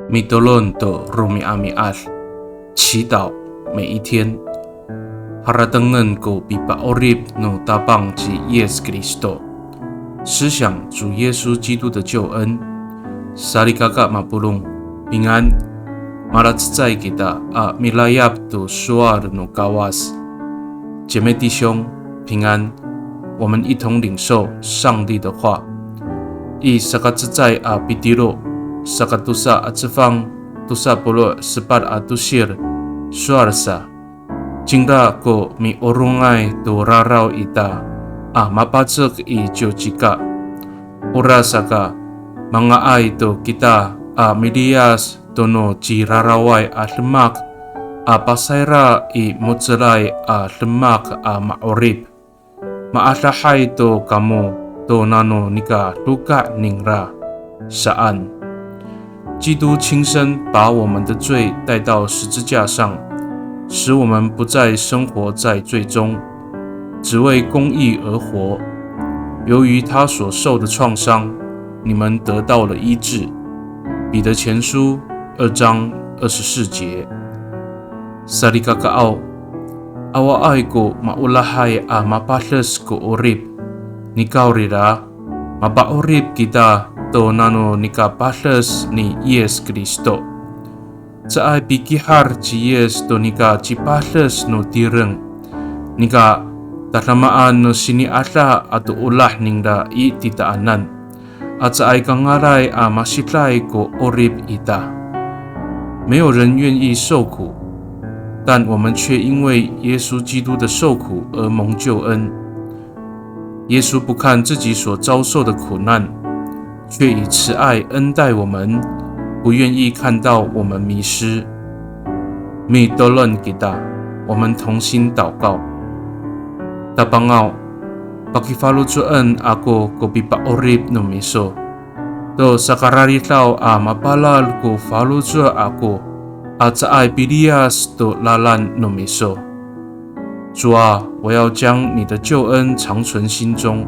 米多伦的鲁米阿米阿，祈祷每一天。Haratangan ko bipaorib no tabang ji Yes Kristo， 思想主耶稣基督的救恩。Salikaka mapulong， 平安。Maratzai kita a milayap to suar no kawas， 姐妹弟兄平安，我们一同领受上帝的话。I sakatzai a bidiro。Sakatusa at sefang tusa puluh sepat at tusir suarsa jingda ko mi orungai to rarau ita mapacek I jojika ura saka mga ay to kita medias tono ji rarawai lemak pasaira I mutzelai lemak maorib maalahay to kamu to nano nika luka ningra saan基督亲身把我们的罪带到十字架上，使我们不再生活在罪中，只为公义而活。由于他所受的创伤，你们得到了医治。彼得前书2章24节。Salikakaw away ko maulahay mapales ko urib nikaw rira mapaurib kita。To nano nika pales ni Yes Kristo. Sa ay pikihar ci Yes to nika ci pales no tireng. Nika tatamaan no siniata ato ulah ningda I titaanan. At sa ay kangaray masitlay ko orib ita. 没有人愿意受苦，但我们却因为耶稣基督的受苦而蒙救恩。耶稣不看自己所遭受的苦难，却以慈爱恩待我们，不愿意看到我们迷失。米多伦吉达，我们同心祷告。Tapangaw, pakifalutuan ako ko bipaorib no miso. To sa kararitaw mapalal ko falutua ako at sa ay bidias to lalan no miso. 主啊，我要将你的救恩长存心中，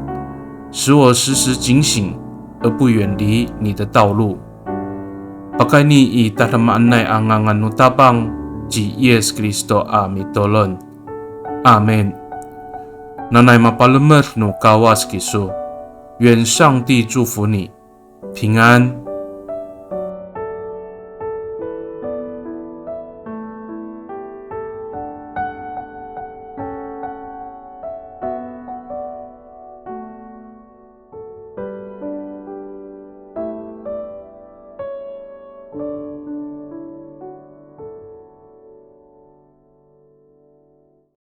使我时时警醒，而不远离你的道路。Pakai ni I tatamaan na angangan no tabang ji Yes Kristo mitolon. Amen. Nanay mapalamer no kawas kiso. 愿上帝祝福你，平安。